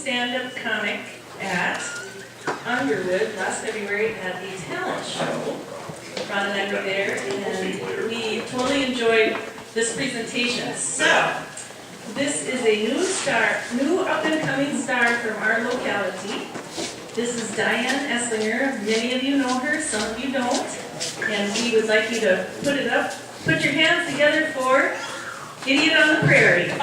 stand-up comic at Underwood last February at the talent show. Ron and I were there, and we totally enjoyed this presentation. So, this is a new up-and-coming star from our locality. This is Diane Eslinger. Many of you know her, some of you don't. And we would like you to put your hands together for Idiot on the Prairie.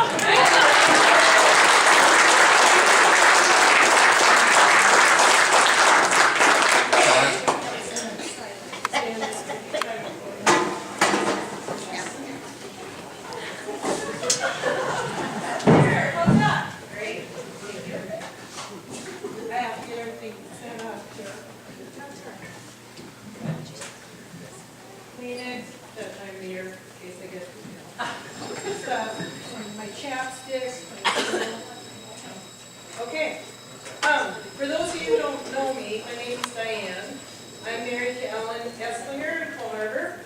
Kleenex, that time of year, in case I get my chapstick. Okay. For those of you who don't know me, my name is Diane. I'm married to Ellen Eslinger in Fall Harbor.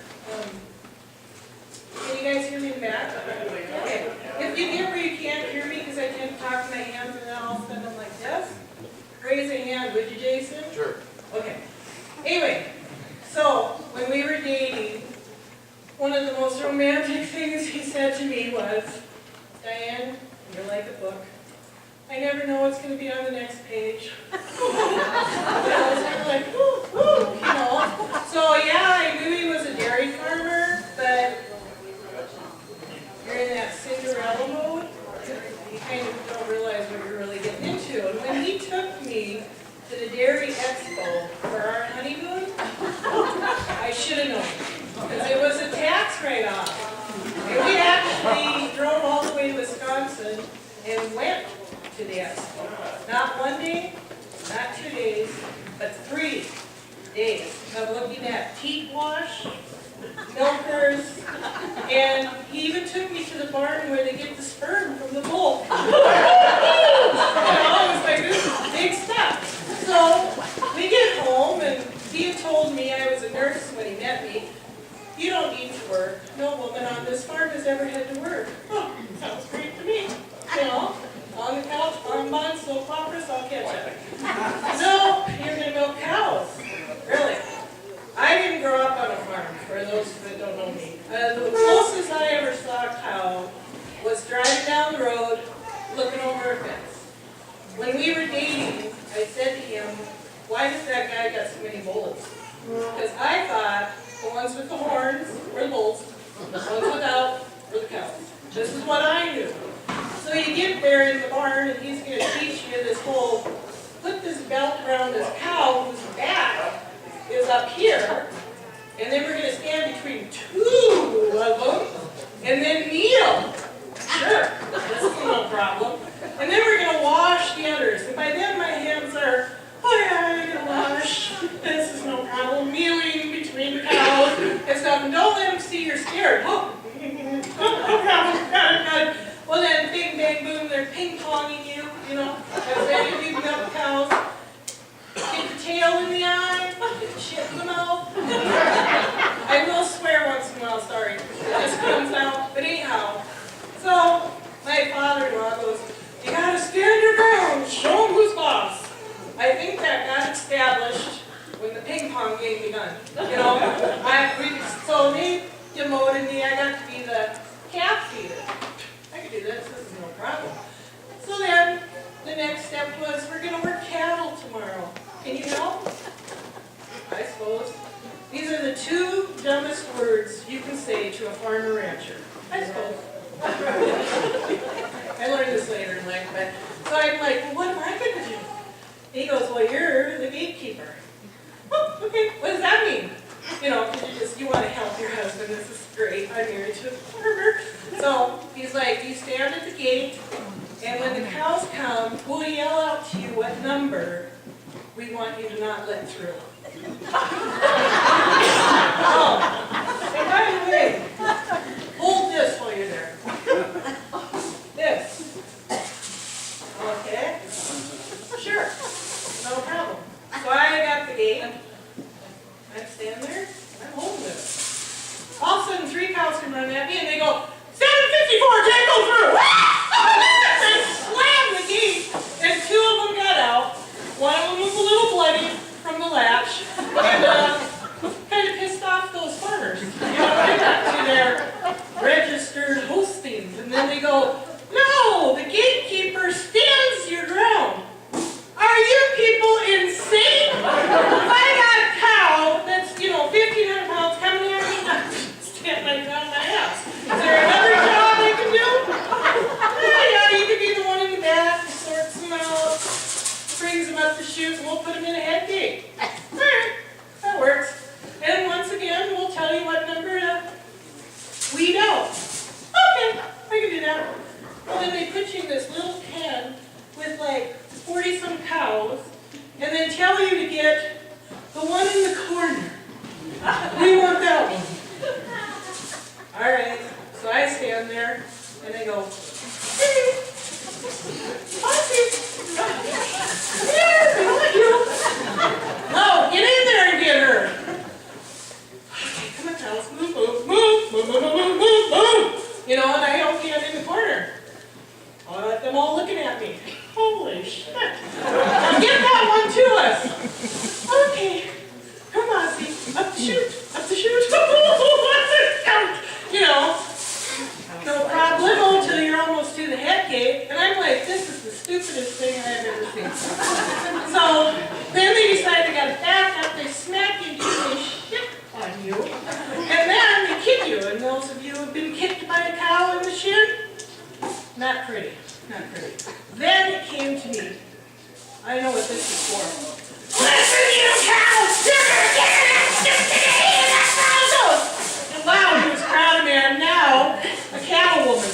Can you guys hear me in the back? Okay. If you get where you can't hear me because I tend to talk to my hands and then all of a sudden I'm like this, raise a hand, would you, Jason? Sure. Okay. Anyway, so when we were dating, one of the most romantic things he said to me was, Diane, you're like a book. I never know what's going to be on the next page. I was like, woo, woo, you know. So yeah, I knew he was a dairy farmer, but you're in that Cinderella mode. You kind of don't realize what you're really getting into. And when he took me to the Dairy Expo for our honeymoon, I should have known, because it was a tax write-off. And we actually drove all the way to Wisconsin and went to the expo. Not one day, not 2 days, but 3 days of looking at teat wash, milkers, and he even took me to the barn where they get the sperm from the bull. You know, I was like, this is big stuff. So we get home, and he had told me, I was a nurse when he met me, you don't need to work. No woman on this farm has ever had to work. Oh, sounds great to me. You know, on the couch, farm bun, soap operas, I'll catch it. No, you're going to milk cows. Really. I didn't grow up on a farm, for those that don't know me. The closest I ever saw a cow was driving down the road, looking over a fence. When we were dating, I said to him, why does that guy got so many bulls? Because I thought the ones with the horns were the bulls, the ones without were the cows. This is what I knew. So you get there in the barn, and he's going to teach you this whole, put this belt around this cow whose back is up here, and then we're going to stand between 2 of them, and then kneel. Sure, this is no problem. And then we're going to wash the others. And by then my hands are, oh yeah, I'm going to wash. This is no problem. Kneeling between the cows and stuff. And don't let them see you're scared. Oh, no problem. Got it. Well then, bing, bang, boom, they're ping-ponging you, you know, as ready to beat up cows. Get the tail in the eye, get the shit in the mouth. I will swear once in a while, sorry. It just comes out. But anyhow, so my father-in-law goes, you gotta stand your ground, show him who's boss. I think that got established when the ping pong game begun. You know, so they demoted me, I got to be the calf feeder. I could do this is no problem. So then, the next step was, we're gonna work cattle tomorrow. Can you help? I suppose. These are the 2 dumbest words you can say to a farmer rancher. I suppose. I learned this later in life, but so I'm like, well, what am I going to do? He goes, well, you're the gatekeeper. Oh, okay, what does that mean? You know, you want to help your husband. This is great. I'm married to a farmer. So he's like, you stand at the gate, and when the cows come, we'll yell out to you what number we want you to not let through. Oh, and by the way, hold this while you're there. This. Okay? Sure. No problem. So I got the gate. I'm standing there. I'm holding this. All of a sudden, 3 cows come running at me, and they go, 754, can't go through! And slam the gate, and 2 of shoot, we'll put them in a head gate. All right, that works. And once again, we'll tell you what number to weed out. Okay, I can do that. Well, then they put you in this little pen with like 40-some cows, and then tell you to get the one in the corner. We want that one. All right, so I stand there, and they go, hey, yeah, I want you. No, get in there and get her. Okay, come on, cows, move, move, move, move, move, move, move, move. You know, and I don't get in the corner. I'll let them all looking at me. Holy shit. Now get that one to us. Okay. Come on, see. Up the chute. Up the chute. You know. No problemo till you're almost to the head gate. And I'm like, this is the stupidest thing I've ever seen. So then they decide they gotta back up, they smack you, they shit on you. And then they kick you. And those of you who have been kicked by a cow in the shin, not pretty. Not pretty. Then it came to me. I know what this is for. Listen, you cows! You're gonna get in that stupid that and wow, he was proud of me. I'm now a cattle woman.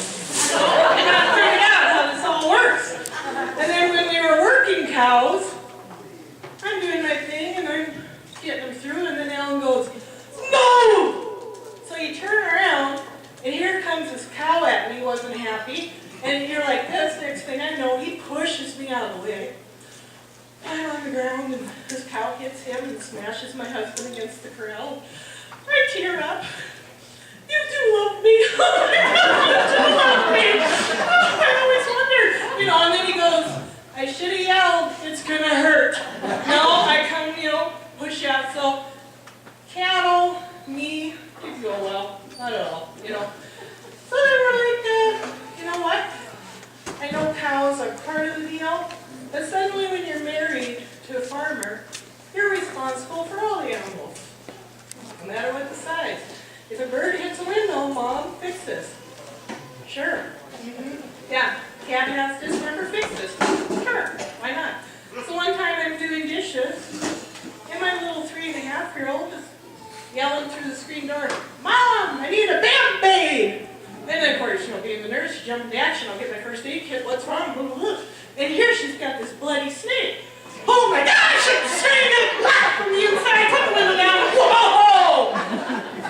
And I figured out how this all works. And then when we were working cows, I'm doing my thing and I'm getting them through, and then Alan goes, no! So you turn around, and here comes this cow at me. He wasn't happy. And you're like this, next thing I know, he pushes me out of the way. I'm on the ground, and this cow hits him and smashes my husband against the corral. I tear up. You do love me. You do love me. I always wondered. You know, and then he goes, I should have yelled, it's going to hurt. No, I come, you know, push out. So cattle, me, didn't go well. Not at all, you know. So they were like, you know what? I know cows are part of the deal, but suddenly when you're married to a farmer, you're responsible for all the animals, no matter what the size. If a bird hits a window, Mom, fix this. Sure. Yeah, cat has this, remember, fix this. Sure, why not? So one time I'm doing dishes, and my little 3.5-year-old is yelling through the screen door, Mom, I need a Band-Aid! And then, of course, you know, being the nurse, she jumped into action. I'll get my first aid kit. What's wrong? And here she's got this bloody snake. Oh my gosh! It's screaming from the inside. Put the window down. Whoa!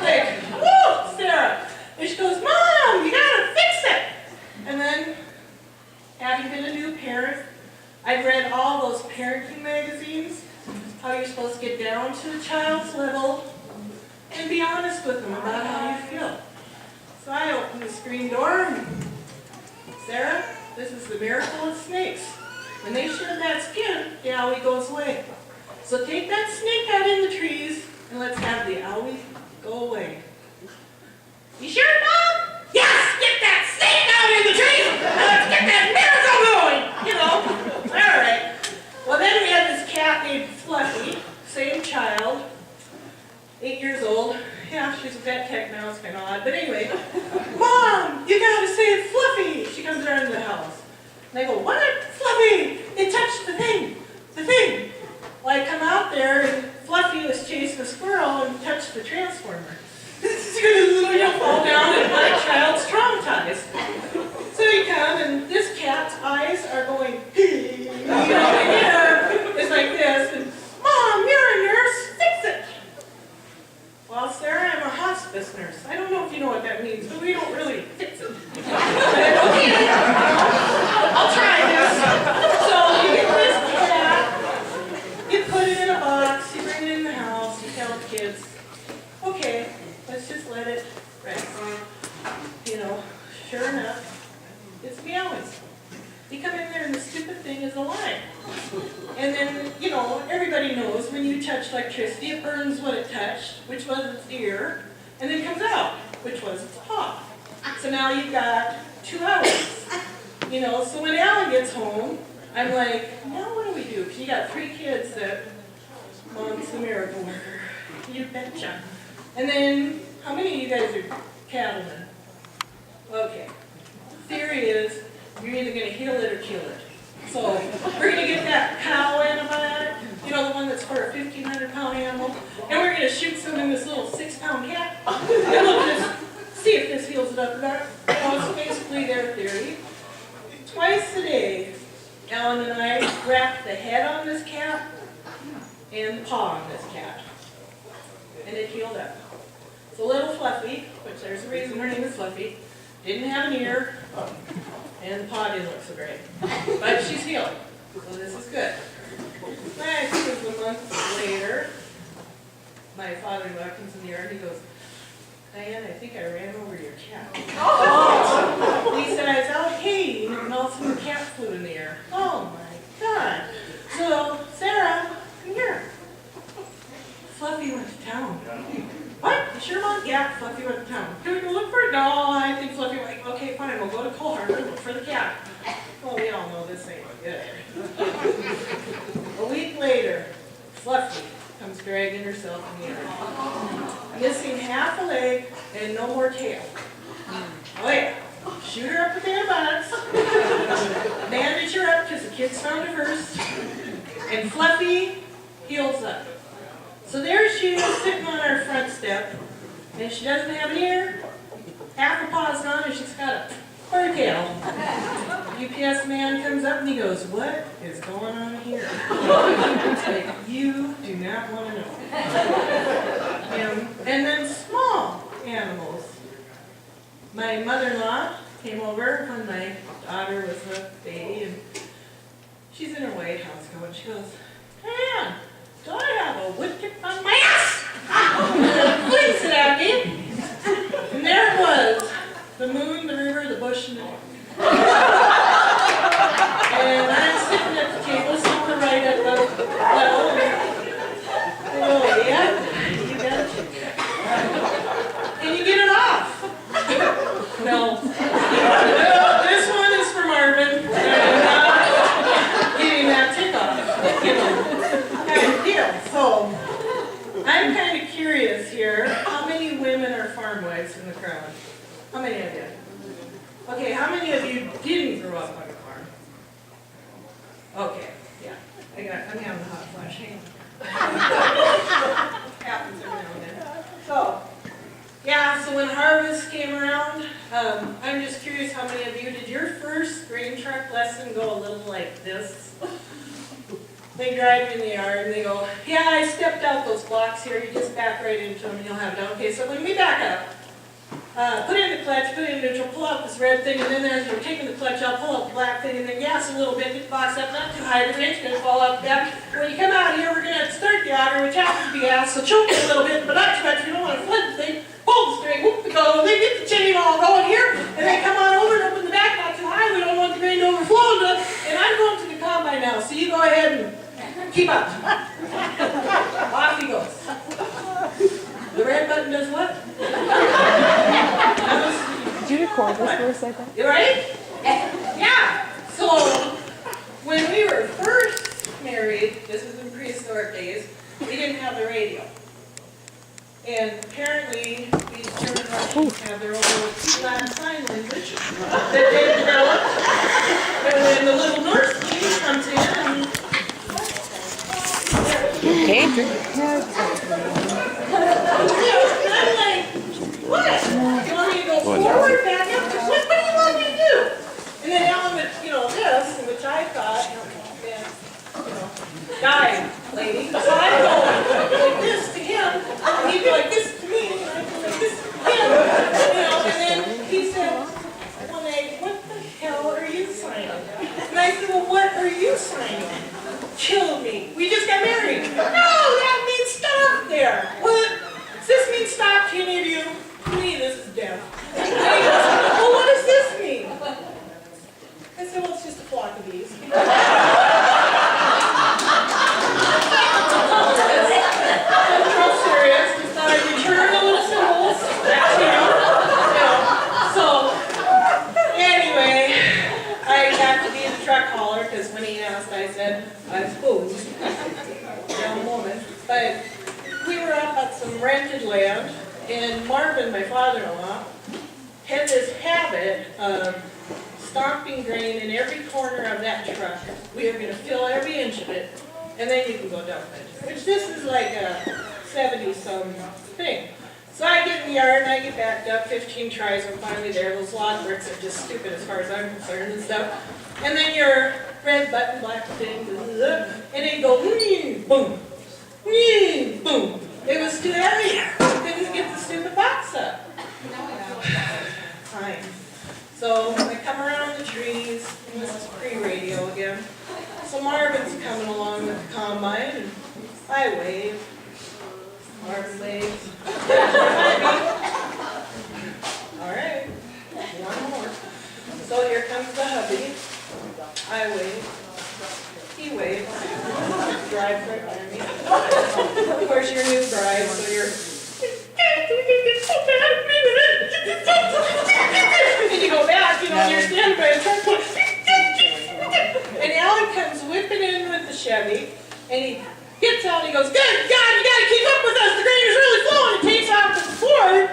Like, whoa, Sarah. And she goes, Mom, you gotta fix it. And then, having been a new parent, I've read all those parenting magazines, how you're supposed to get down to a child's level and be honest with them about how you feel. So I opened the screen door, and Sarah, this is the miracle of snakes. When they shed that skin, the owie goes away. So take that snake out in the trees, and let's have the owie go away. You sure, Mom? Yes! Get that snake out in the trees, and let's get that miracle going! You know? All right. Well, then we had this cat named Fluffy, same child, 8 years old. Yeah, she's a vet tech now, it's kind of odd. But anyway, Mom, you gotta say it's Fluffy. She comes around to the house. And I go, what? Fluffy! It touched the thing. The thing. Well, I come out there, and Fluffy was chasing a squirrel and touched the transformer. You'll fall down, and my child's traumatized. So you come, and this cat's eyes are going, you know, the hair is like this, and Mom, you're a nurse, fix it. Well, Sarah, I'm a hospice nurse. I don't know if you know what that means, but we don't really fix it. Okay, I'll try this. So you get this cat, you put it in a box, you bring it in the house, you tell the kids, okay, let's just let it rest. You know, sure enough, it's meowing. You come in there and the stupid thing is alive. And then, you know, everybody knows when you touch electricity, it burns what it touched, which was its ear, and then comes out, which was its paw. So now you've got 2 hours. You know, so when Alan gets home, I'm like, now what do we do? Because you got 3 kids that Mom's the miracle worker. You betcha. And then, how many of you guys are cattlemen? Okay. Theory is, you're either going to heal it or kill it. So we're going to get that cow antibiotic, And we're gonna shoot some in this little 6-pound cat. And we'll just see if this heals it up or not. So basically their theory. Twice a day, Ellen and I wrap the head on this cat and the paw on this cat. And it healed up. It's a little Fluffy, which there's a reason her name is Fluffy. Didn't have an ear, and the paw didn't look so great. But she's healed, so this is good. I think it was a month later, my father-in-law comes in the yard and he goes, Diane, I think I ran over your cat. Oh. He said, I was out haying and all of a sudden the cat flew in the air. Oh my God. So, Sarah, come here. Fluffy went to town. What? You sure, Mom? Yeah, Fluffy went to town. Can we go look for it? No, I think Fluffy went, okay, fine, we'll go to Coal Harbor and look for the cat. Well, we all know this ain't good. A week later, Fluffy comes dragging herself in the yard. Missing half a leg and no more tail. Oh yeah, shoot her up with antibiotics, bandage her up because the kids found her first, and Fluffy heals up. So there she is sitting on our front step, and she doesn't have an ear, half a paw's gone, and she's got a fur tail. UPS man comes up and he goes, what is going on here? It's like, you do not want to know. And then small animals. My mother-in-law came over when my daughter was a baby, and she's in her White House going, she goes, Diane, do I have a wood chip on my ass? Please sit at me. And there it was, the moon, the river, the bush, and the and I'm sitting at the table, somewhere right at the level, and I go, yeah, you got it. Can you get it off? No. Well, this one is for Marvin. Getting that tick off. You know, kind of deal. So, I'm kind of curious here. How many women are farm wives in the crowd? How many of you? Okay, how many of you didn't grow up on a farm? Okay, yeah. I'm having a hot flash. Hang on. Happens every now and then. So, yeah, so when harvest came around, I'm just curious how many of you, did your first grain truck lesson go a little like this? They drive in the yard and they go, yeah, I stepped out those blocks here, you just back right into them and you'll have it down. Okay, so when we back up, put in the clutch, put in neutral, pull out this red thing, and then as you're taking the clutch out, pull out the black thing, and then gas a little bit, get the box up, not too high, the wrench gonna fall out the back. When you come out of here, we're gonna start the auger, which happens to be gas, so choke it a little bit, but not too much, you don't wanna flood the thing, pull the string, whoop the go, they get the chain all going here, and they come on over and open the back, not too high, we don't want the grain to overflow, and I'm going to the combine now, so you go ahead and keep up. Off he goes. The red button does what? Did you record this for a second? You ready? Yeah. So, when we were first married, this was in prehistoric days, we didn't have the radio. And apparently, these German Russians have their own little Latin sign language that they developed. And when the little Norse king comes in, and Okay, drink. I'm like, what? You want me to go forward, back up? What do you want me to do? And then Ellen would, this, which I thought, die, lady. So I go like this to him, and he'd be like this to me, and I'd go like this to him. And then he said, one day, what the hell are you signing? And I said, well, what are you signing? Kill me. We just got married. No, that means stop there. What? Does this mean stop to any of you? To me, this is death. And he goes, well, what does this mean? I said, well, it's just a flock of bees. I'm serious. Just thought I'd return the little symbols back to you. So, anyway, I got to be the truck hauler because when he asked, I said, I suppose. Young woman. But we were up at some rented land, and Marvin, my father-in-law, had this habit of stomping grain in every corner of that truck. We are going to fill every inch of it, and then you can go dump it. Which this is like a 70-some thing. So I get in the yard and I get backed up, 15 tries, I'm finally there. Those log bricks are just stupid as far as I'm concerned and stuff. And then your red button, black thing, and it go, boom, boom. It was too heavy. I couldn't get the stupid box up. Fine. So I come around the trees, and this is pre-radio again. So Marvin's coming along with the combine, and I wave. Marvin waves. All right, one more. So here comes the hubby. I wave. He waves. Drives right by me. Of course, you're new bride, so you're. And you go back, and you're standing by a truck. And Alan comes whipping in with the Chevy, and he gets out and he goes, "Good God, you gotta keep up with us. The grain is really flowing." It takes off to the Ford.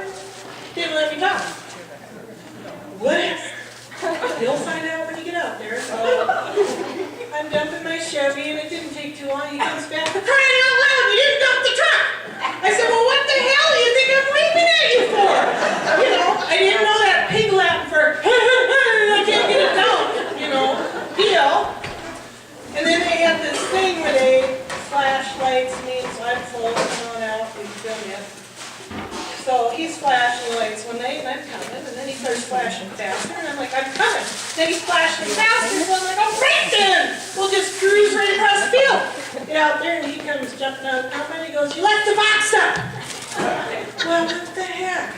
Didn't let me talk. Whatever. You'll find out when you get out there. So I'm dumping my Chevy, and it didn't take too long. He comes back, "For crying out loud, you didn't dump the truck." I said, "Well, what the hell do you think I'm waving at you for?" You know, I didn't know that pig Latin for I can't get it down, you know, deal. And then they had this thing where they flashlights me, so I'm floating on out. We film it. So he's flashing lights one night, and I'm coming, and then he starts flashing faster, and I'm like, "I'm coming." Then he's flashing faster, so I'm like, "Oh, great then! We'll just cruise right across the field." Get out there, and he comes jumping out of the combine, and he goes, "You left the box up!" Well, what the heck?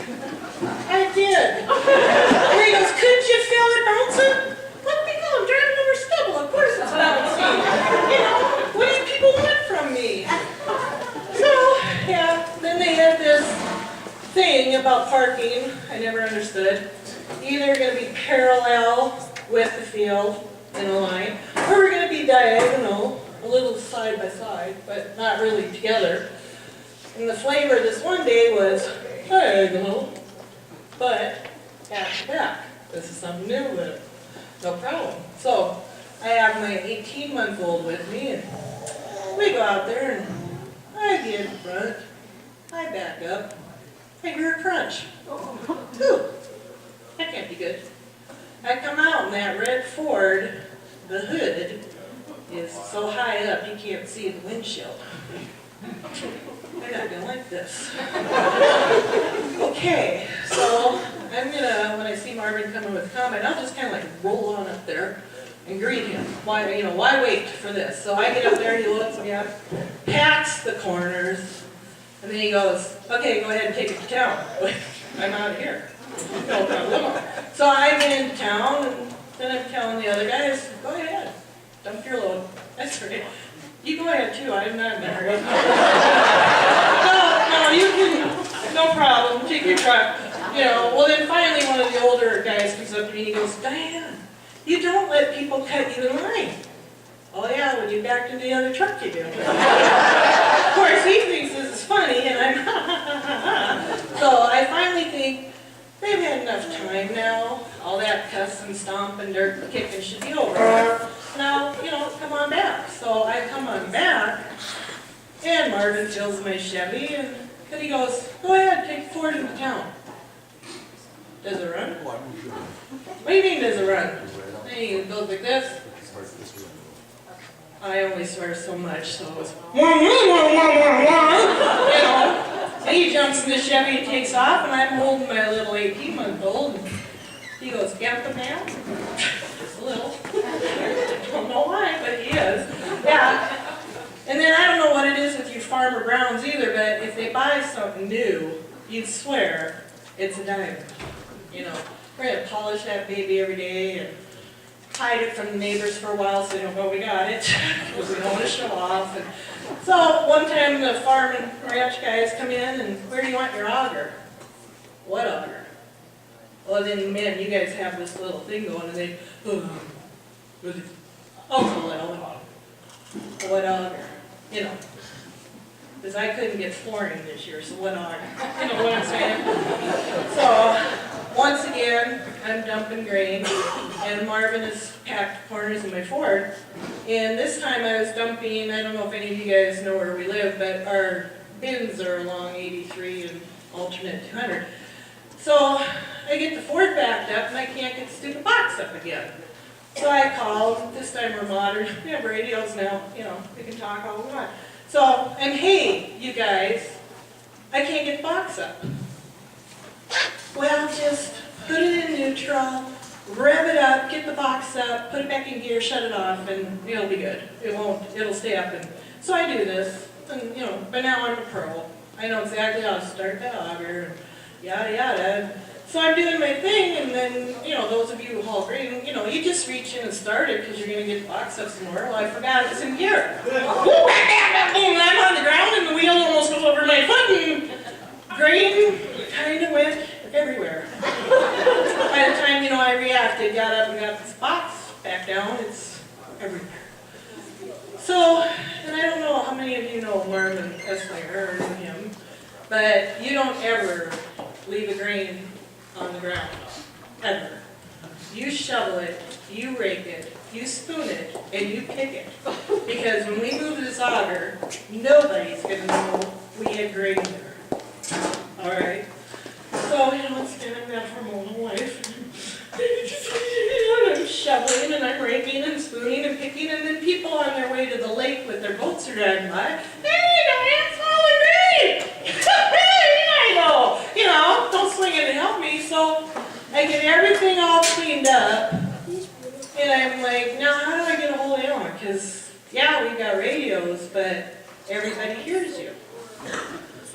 I did. And he goes, "Couldn't you feel it bouncing?" What the hell? I'm driving over stubble. Of course it's bouncing. You know, what do people want from me? So, yeah, then they had this thing about parking I never understood. Either going to be parallel with the field in a line, or we're going to be diagonal, a little side by side, but not really together. And the flavor this one day was diagonal, but back to back. This is something new with it. No problem. So I have my 18-month-old with me, and we go out there, and I get in front, I back up, I hear a crunch. Ooh, that can't be good. I come out, and that red Ford, the hood, is so high up you can't see the windshield. I gotta go like this. Okay, so I'm gonna, when I see Marvin coming with a comment, I'll just kind of like roll on up there and greet him. Why, why wait for this? So I get up there, he looks me up, pats the corners, and then he goes, "Okay, go ahead and take it to town." I'm out of here. No problem. So I get into town, and then I'm telling the other guys, "Go ahead, dump your load." That's right. You go ahead too, I'm not in a hurry. No, you can, no problem, take your truck. Well then finally one of the older guys comes up to me and he goes, "Diane, you don't let people cut you in line." "Oh yeah, when you backed into the other truck you do." Of course he thinks this is funny, and I'm So I finally think, they've had enough time now. All that cuss and stomp and dirt kicking should be over. Now, come on back. So I come on back, and Marvin fills my Chevy, and then he goes, "Go ahead, take Ford into town." Does it run? What do you mean, does it run? Then he goes like this. I only swear so much, so it was, And he jumps in the Chevy and takes off, and I'm holding my little 18-month-old. He goes, "Get the mail?" Just a little. I don't know why, but he is. Yeah. And then I don't know what it is with you Farmer Browns either, but if they buy something new, you'd swear it's a diamond. We're going to polish that baby every day and hide it from the neighbors for a while so they don't know we got it, because we don't want to show off. And so one time the farm and ranch guys come in, and "Where do you want your auger?" "What auger?" "Well then, man, you guys have this little thing going," and they, "What auger?" Because I couldn't get flooring this year, so what auger? You know what I'm saying? So once again, I'm dumping grain, and Marvin has packed corners in my Ford. And this time I was dumping, I don't know if any of you guys know where we live, but our bins are along 83 and alternate 200. So I get the Ford backed up and I can't get the stupid box up again. So I call, this time we're modern, we have radios now, you know, we can talk all we want. So, and hey, you guys, I can't get the box up. Well, just put it in neutral, rev it up, get the box up, put it back in gear, shut it off, and it'll be good. It'll stay up. And so I do this, and you know, but now I'm a pro. I know exactly how to start the auger, and yada yada. So I'm doing my thing, and then, you know, those of you who haul grain, you know, you just reach in and start it because you're going to get the box up somewhere. Well, I forgot it's in gear. Boom, I'm on the ground, and the wheel almost goes over my foot, and grain kind of went everywhere. By the time, you know, I reacted, got up and got this box back down, it's everywhere. So, and I don't know how many of you know Diane Eslinger or know him, but you don't ever leave a grain on the ground, ever. You shovel it, you rake it, you spoon it, and you pick it. Because when we move this auger, nobody's gonna know we had grain there. All right? So, you know, it's kind of that hormonal life. I'm shoveling and I'm raking and spooning and picking, and then people on their way to the lake with their boats are driving by. Hey, Diane, swallow grain! Hey, I know! You know, don't swing it and help me. So I get everything all cleaned up, and I'm like, now how do I get a hold of Ellen? Because, yeah, we've got radios, but everybody hears you.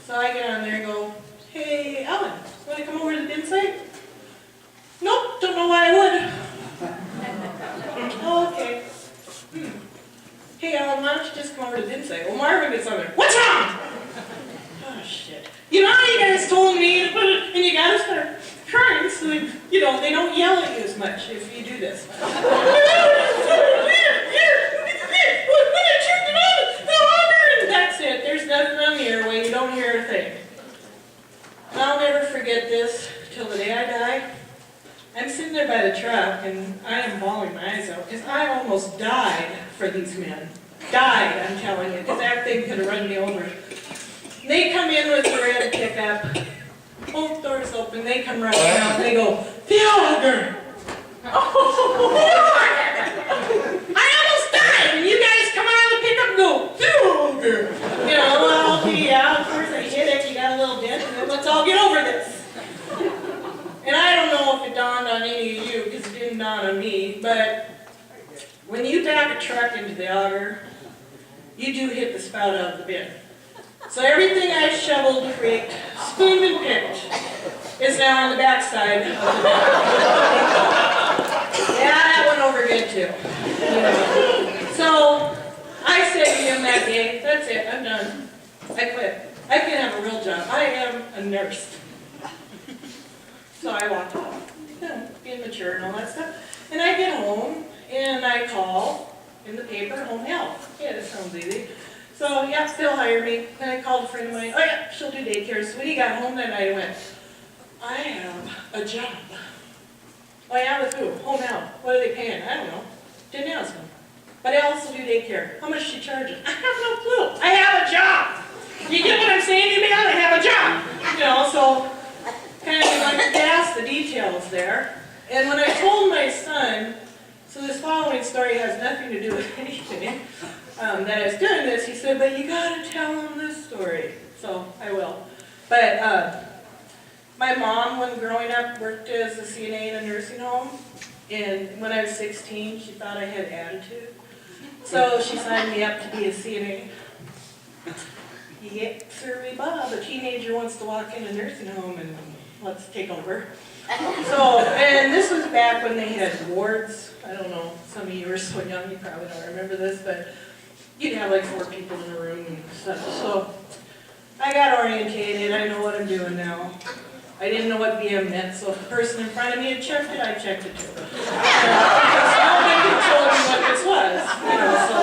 So I get on there and go, hey, Ellen, want to come over to the bin site? Nope, don't know why I would. Oh, okay. Hey, Ellen, why don't you just come over to the bin site? Well, Marvin gets on there. What's wrong? Oh, shit. You know how you guys told me to put it, and you gotta start crying so that, you know, they don't yell at you as much if you do this. That's it. There's nothing on the airway. You don't hear a thing. And I'll never forget this till the day I die. I'm sitting there by the truck, and I am bawling my eyes out, because I almost died for these men. Died, I'm telling you, because that thing could have run me over. They come in with the red pickup, both doors open, they come running out, and they go, the auger! I almost died, and you guys come out of the pickup and go, the auger! You know, well, yeah, of course I hit it, you got a little dent, and then let's all get over this. And I don't know if it dawned on any of you, because it didn't dawn on me, but when you back a truck into the auger, you do hit the spout out of the bin. So everything I shoveled, raked, spooned, and picked is now on the backside of the bin. Yeah, that went over good too. You know. So I said to him that day, that's it, I'm done. I quit. I can have a real job. I am a nurse. So I walked off, you know, being mature and all that stuff. And I get home, and I call in the paper, home health. Yeah, that sounds easy. So, yeah, still hire me. And I called a friend of mine, oh yeah, she'll do daycare. So when he got home that night, I went, I have a job. Oh yeah, with who? Home health. What are they paying? I don't know. Didn't ask him. But I also do daycare. How much is she charging? I have no clue. I have a job. You get what I'm saying to me? I have a job. You know, so kind of like gas the details there. And when I told my son, so this following story has nothing to do with anything, that I was doing this, he said, but you gotta tell him this story. So I will. But my mom, when growing up, worked as a CNA in a nursing home. And when I was 16, she thought I had attitude. So she signed me up to be a CNA. Yeah, Survey Bob, a teenager wants to walk in a nursing home and let's take over. So, and this was back when they had wards. I don't know, some of you are so young, you probably don't remember this, but you'd have like 4 people in a room and stuff. So I got orientated, I know what I'm doing now. I didn't know what BM meant, so if the person in front of me had checked it, I checked it too. Because nobody told me what this was. You know, so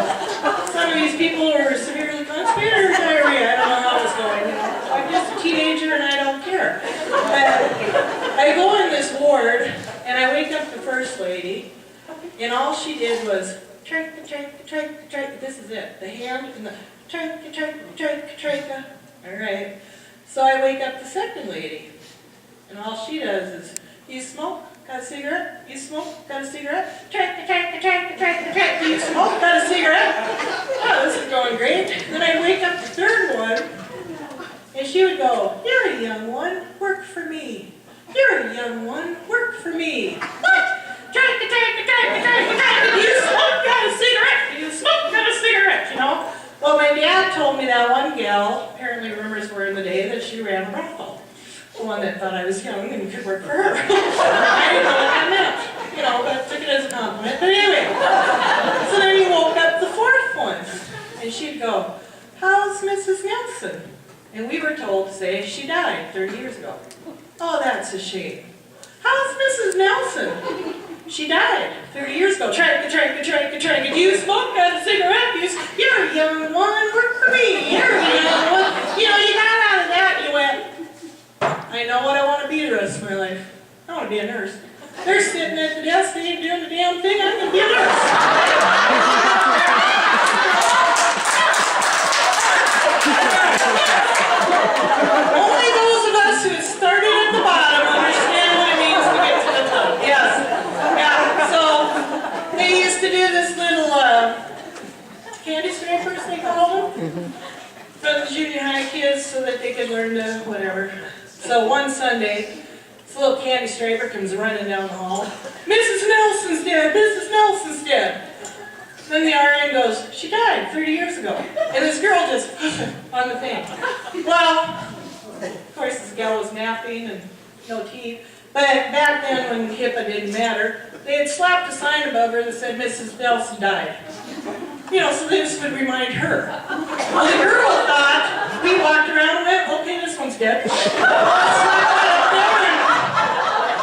some of these people were severely constipated or diarrhea. I don't know how it's going. You know, I'm just a teenager and I don't care. I go in this ward and I wake up the first lady, and all she did was trach. This is it. The hand and the trach. All right. So I wake up the second lady, and all she does is, you smoke? Got a cigarette? You smoke? Got a cigarette? Track. Do you smoke? Got a cigarette? Oh, this is going great. Then I wake up the third one, and she would go, you're a young one, work for me. You're a young one, work for me. What? Track. Do you smoke? Got a cigarette? Do you smoke? Got a cigarette? You know? Well, my dad told me that one gal, apparently rumors were in the day that she ran a brothel. The one that thought I was young and could work for her. I didn't know what that meant, you know, but I took it as a compliment. But anyway, so then he woke up the fourth one, and she'd go, how's Mrs. Nelson? And we were told to say she died 30 years ago. Oh, that's a shame. How's Mrs. Nelson? She died 30 years ago. Track. Do you smoke? Got a cigarette? You're a young one, work for me. You're a young one. You know, you got out of that, you went, I know what I want to be the rest of my life. I want to be a nurse. They're sitting at the desk, they ain't doing the damn thing, I'm going to be a nurse. Only those of us who started at the bottom understand what it means to get to the top. Yes. Yeah. So they used to do this little candy scrapers, they call them, for the junior high kids so that they could learn to whatever. So one Sunday, this little candy scraper comes running down the hall. Mrs. Nelson's dead. Mrs. Nelson's dead. Then the RN goes, she died 30 years ago. And this girl just on the thing. Well, of course this gal was napping and no teeth. But back then when HIPAA didn't matter, they had slapped a sign above her that said Mrs. Nelson died. You know, so this would remind her. Well, the girl thought, we walked around and went, okay, this one's dead. Let's slap that up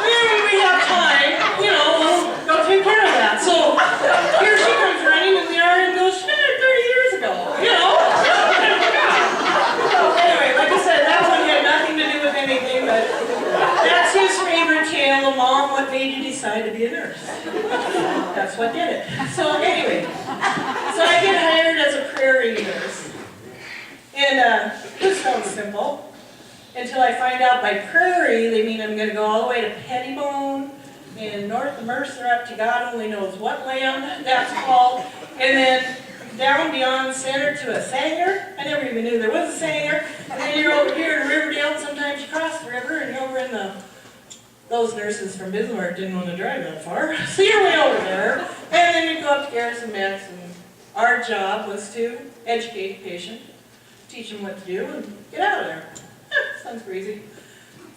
there, and when we have time, you know, we'll go take care of that. So here she comes running, and the RN goes, she died 30 years ago, you know? Anyway, like I said, that one had nothing to do with anything, but that's his favorite tale of Mom, what made you decide to be a nurse? That's what did it. So anyway, so I get hired as a prairie nurse. And this sounds simple, until I find out by prairie, they mean I'm going to go all the way to Pettibone, and north of Mercer up to God only knows what land that's called, and then down beyond Center to a Sanger. I never even knew there was a Sanger. And then you're over here in Riverdale, and sometimes you cross the river, and you're over in those nurses from Bismarck didn't want to drive that far, so you're way over there. And then you go up to Garrison Mets, and our job was to educate the patient, teach them what to do, and get out of there. Sounds crazy.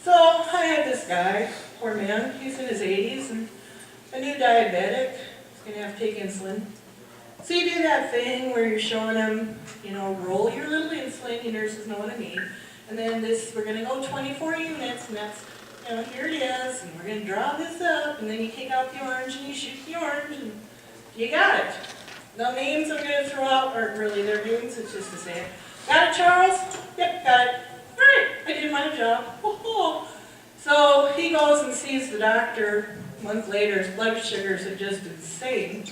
So I had this guy, poor man, he's in his 80s, and a new diabetic, he's going to have to take insulin. So you do that thing where you're showing him, you know, roll your little insulin, you nurses know what I mean, and then this, we're going to go 24 units, and that's, you know, here it is, and we're going to draw this up, and then you take out the orange, and you shoot the orange, and you got it. The names I'm going to throw out aren't really their names, it's just to say it. Got it, Charles? Yep, got it. All right, I did my job. So he goes and sees the doctor. A month later, his blood sugars are just insane.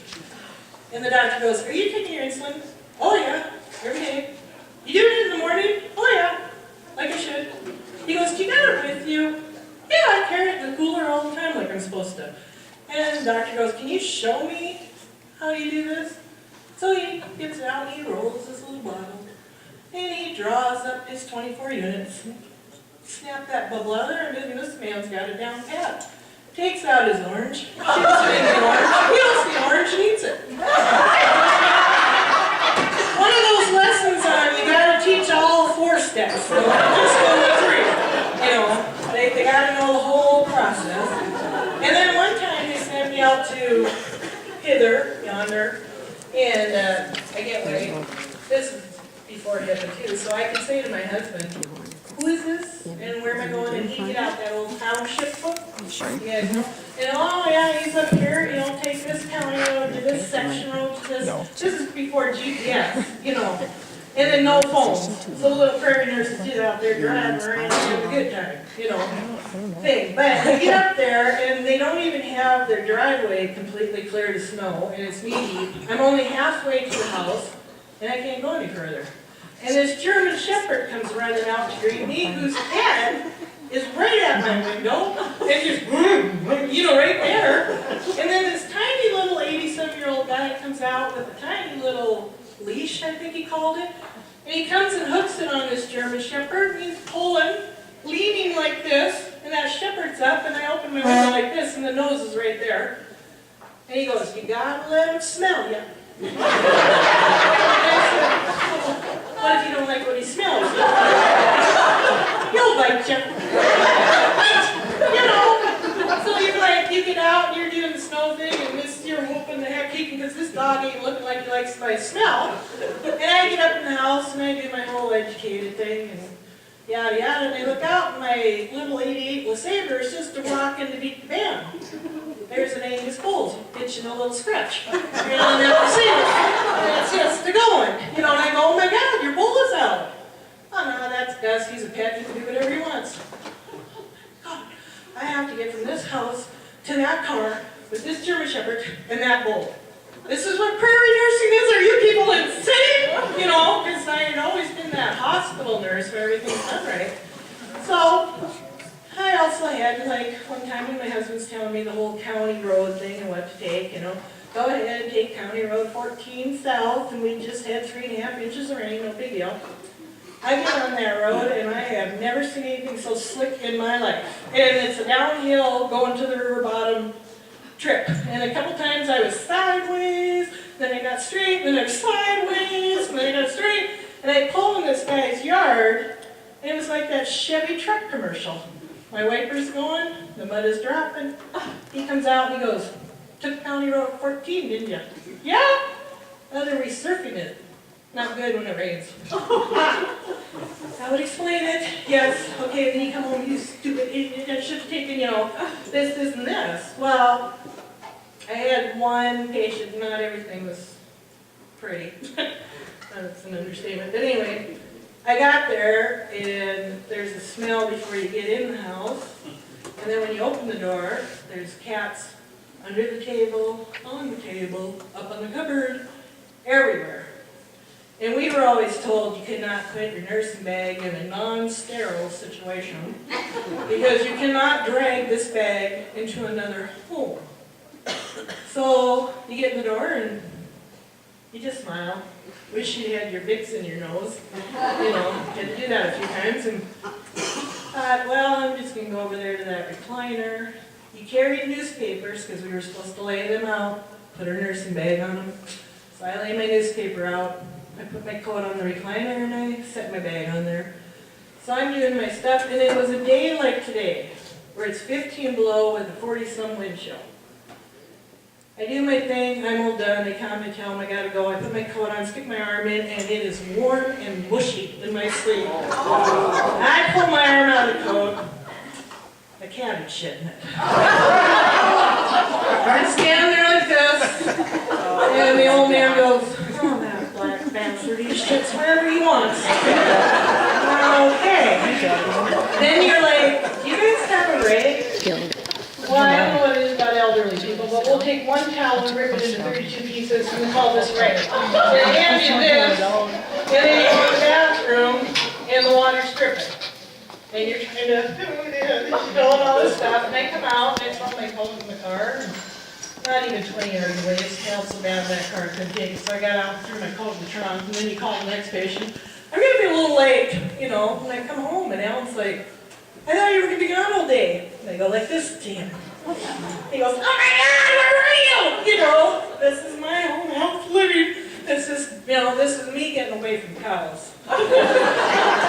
And the doctor goes, are you taking your insulin? Oh yeah, every day. You do it in the morning? Oh yeah, like I should. He goes, do you got it with you? Yeah, I carry it in the cooler all the time like I'm supposed to. And the doctor goes, can you show me how you do this? So he gets it out and he rolls this little bottle. And he draws up his 24 units. Snap that bubble out of there, and this man's got it down pat. Takes out his orange, shoots it in the orange, peels the orange, and eats it. One of those lessons on you gotta teach all 4 steps. So just go with 3. You know, they gotta know the whole process. And then one time they sent me out to hither, yonder, and I get ready. This is before HIPAA too, so I can say to my husband, who is this? And where am I going? And he get out that old township book. Yeah, and oh yeah, he's up here, you know, take this county road to this section road to this. No. This is before GPS, you know. And then no phones. So little prairie nurses do that out there driving around and have a good time, you know, thing. But they get up there and they don't even have their driveway completely cleared of snow, and it's knee deep. I'm only halfway to the house, and I can't go any further. And this German Shepherd comes running out to greet me, whose head is right at my window, and just, you know, right there. And then this tiny little 87-year-old guy comes out with a tiny little leash, I think he called it. And he comes and hooks it on this German Shepherd, and he's pulling, leaning like this, and that shepherd's up, and I open my window like this, and the nose is right there. And he goes, "You gotta let him smell you." And I said, "What if you don't like what he smells?" "He'll bite you." You know, so you're like, you get out and you're doing the snow thing, and you're hoping the heck he can, because this dog ain't looking like he likes my smell. And I get up in the house and I do my whole educated thing, and yada yada, and I look out, and my little 88 LeSabre is just walking to beat the band. There's an Angus Bull pitching a little scratch. You know, and that LeSabre. And it's just going. You know, and I go, "Oh my God, your bull is out." "Oh no, that's Gus, he's a pet, he can do whatever he wants." God, I have to get from this house to that car with this German Shepherd and that bull. This is what prairie nursing is? Are you people insane? You know, because I had always been that hospital nurse where everything's done right. So, I also had, like, one time when my husband's telling me the whole county road thing and what to take, you know, go ahead and take County Road 14 south, and we just had 3.5 inches of rain, no big deal. I get on that road, and I have never seen anything so slick in my life. And it's a downhill going to the river bottom trip. And a couple times I was sideways, then I got straight, then I was sideways, and then I got straight. And I pulled in this guy's yard, and it was like that Chevy truck commercial. My wiper's going, the mud is dropping. He comes out and he goes, "Took County Road 14, didn't you?" "Yeah." "Oh, they're resurfing it. Not good when it rains." That would explain it. "Yes." "Okay, then you come home, you stupid idiot. I should have taken, you know, this, and this." Well, I had one patient, not everything was pretty. That's an understatement. But anyway, I got there, and there's a smell before you get in the house. And then when you open the door, there's cats under the table, on the table, up on the cupboard, everywhere. And we were always told you could not put your nursing bag in a non-sterile situation because you cannot drag this bag into another home. So you get in the door and you just smile. Wish you had your Vicks in your nose. You know, had to do that a few times. And thought, well, I'm just going to go over there to that recliner. You carried newspapers because we were supposed to lay them out, put our nursing bag on them. So I lay my newspaper out. I put my coat on the recliner and I set my bag on there. So I'm doing my stuff, and it was a day like today, where it's 15 below with a 40-some wind chill. I do my thing, I'm all done, they come and tell them I gotta go. I put my coat on, stick my arm in, and it is warm and mushy in my sleeve. I pull my arm out of the coat, a cat had shit in it. I'm standing there like this, and the old man goes, "Oh, that black bastard, he shits wherever he wants." Okay. Then you're like, "Do you guys have a rag?" "Well, I don't know what it is about elderly people, but we'll take one towel and rip it into 32 pieces and we call this rag." They hand you this, and then you go to the bathroom, and the water's dripping. And you're trying to do this, and all this stuff, and I come out, and I throw my coat in the car. Not even 20 yards away, it smelled so bad that car couldn't take it. So I got out, threw my coat in the trunk, and then you call the next patient. "I'm gonna be a little late," you know, when I come home, and Alan's like, "I thought you were gonna be gone all day." And I go like this to him. He goes, "Oh my God, where were you?" You know, this is my home health living. This is, you know, this is me getting away from cows.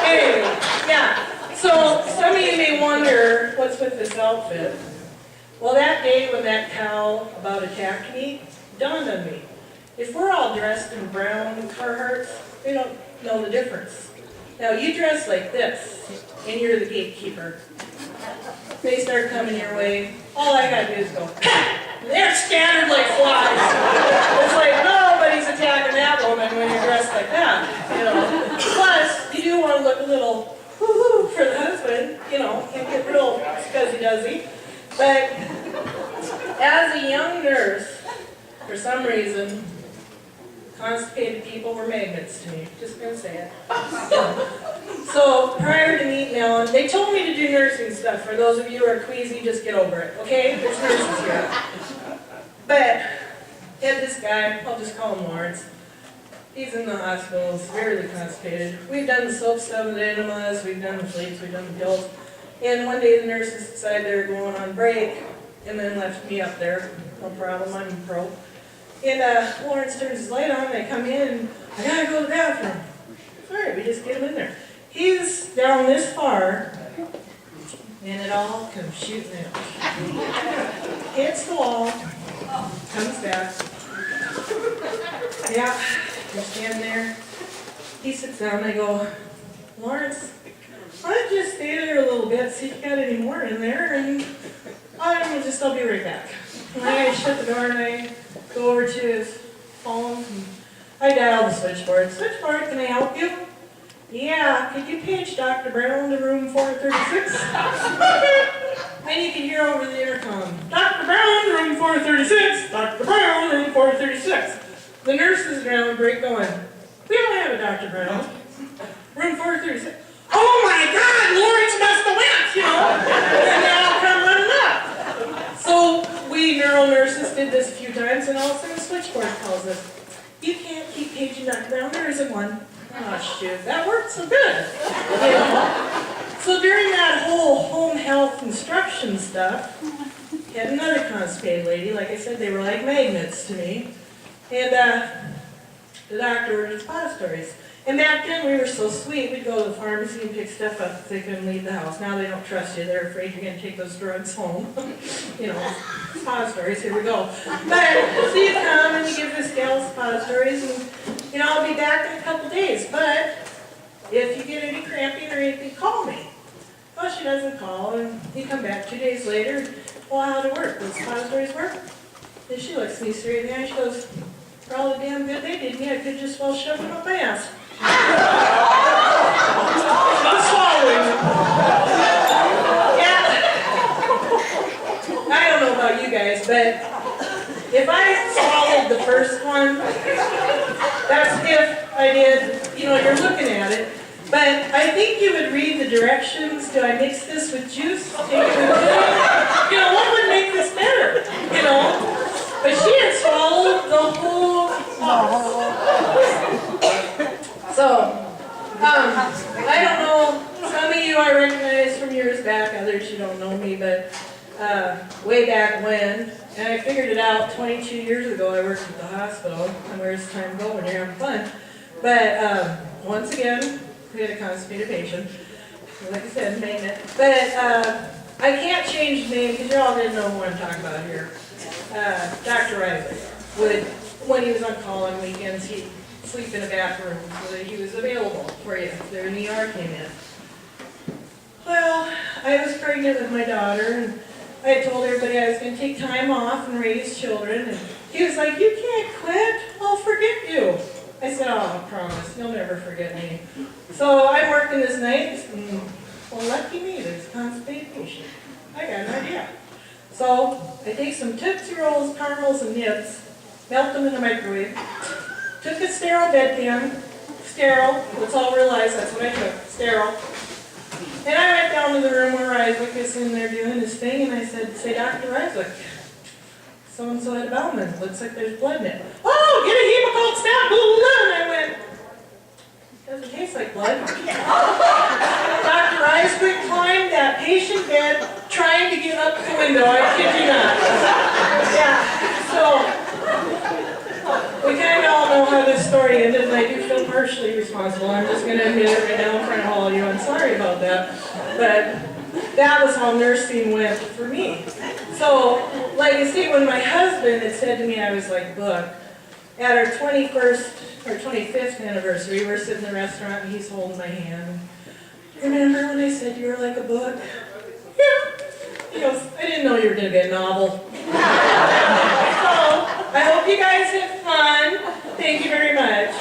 Anyway, yeah. So some of you may wonder what's with this outfit. Well, that day when that cow about attacked me, dawned on me. If we're all dressed in brown Carhartts, they don't know the difference. Now you dress like this, and you're the gatekeeper. They start coming your way. All I gotta do is go, "Ha!" They're scattered like flies. It's like nobody's attacking that woman when you're dressed like that, you know. Plus, you do want to look a little woo-hoo for the husband, you know, and get real scuzzy-duzzy. But as a young nurse, for some reason, constipated people were magnets to me. Just gonna say it. So prior to meeting Ellen, they told me to do nursing stuff. For those of you who are queasy, just get over it, okay? There's nurses here. But had this guy, I'll just call him Lawrence. He's in the hospital, severely constipated. We've done the soap stuff with the enemas, we've done the flakes, we've done the pills. And one day the nurses decided they were going on break and then left me up there. No problem, I'm a pro. And Lawrence turns his light on and I come in and I gotta go to the bathroom. Alright, we just get him in there. He's down this far and it all comes shooting out. Hits the wall, comes back. Yeah, we're standing there. He sits down and I go, Lawrence, why don't you just stay there a little bit, see if you got any more in there, and I'll be right back. And I shut the door and I go over to his phone and I dial the switchboard. Switchboard, can I help you? Yeah, could you page Dr. Brown to room 436? Then you can hear over the intercom, Dr. Brown, room 436, Dr. Brown, room 436. The nurses around the break going, we don't have a Dr. Brown. Room 436. Oh my God, Lawrence must have went, you know. And they all come running up. So we neural nurses did this a few times and all of a sudden the switchboard calls us. You can't keep paging Dr. Brown, there isn't one. Oh shoot, that worked so good. You know? So during that whole home health instruction stuff, had another constipated lady, like I said, they were like magnets to me. And the doctor ordered suppositories. And back then we were so sweet, we'd go to the pharmacy and pick stuff up if they couldn't leave the house. Now they don't trust you, they're afraid you're gonna take those drugs home. You know, suppositories, here we go. But so you come and you give this gal suppositories and, you know, I'll be back in a couple days. But if you get any cramping or anything, call me. Well, she doesn't call and you come back 2 days later, well, how'd it work? Did suppositories work? And she looks me straight in the eye, she goes, for all the damn good they did me, I could just well shove them up my ass. I'm swallowing. Yeah. I don't know about you guys, but if I swallowed the first one, that's if I did, you know, you're looking at it. But I think you would read the directions. Do I mix this with juice? Take it with juice? You know, what would make this better? You know? But she had swallowed the whole So, I don't know, some of you I recognize from years back, others you don't know me, but way back when, and I figured it out 22 years ago, I worked at the hospital, and where's time go when you're having fun. But once again, we had a constipated patient, like I said, magnet. But I can't change the name because you're all going to know who I'm talking about here. Dr. Isaac would, when he was on call on weekends, he'd sleep in a bathroom so that he was available for you if their ER came in. Well, I was pregnant with my daughter and I had told everybody I was going to take time off and raise children, and he was like, you can't quit, I'll forget you. I said, oh, I promise, you'll never forget me. So I'm working this night, and well, lucky me, there's a constipated patient. I got an idea. So I take some Tootsie Rolls, caramels, and nips, melt them in the microwave, took a sterile bedpan, sterile, let's all realize that's what I took, sterile. And I went down to the room where Isaac is in there doing his thing, and I said, say, Dr. Isaac, so-and-so had a bowel, looks like there's blood in it. Oh, get a hemocold stat, blah, blah, blah. And I went, doesn't taste like blood. Dr. Isaac climbed that patient bed trying to get up the window, I kid you not. Yeah, so we kind of all know how this story ended, and I do feel partially responsible. I'm just going to admit it right now in front of all of you. I'm sorry about that. But that was how nursing went for me. So, like I say, when my husband had said to me, I was like, look, at our 21st or 25th anniversary, we're sitting in the restaurant and he's holding my hand. Remember when I said you were like a book? Yeah. He goes, I didn't know you were going to be a novel. So, I hope you guys had fun. Thank you very much.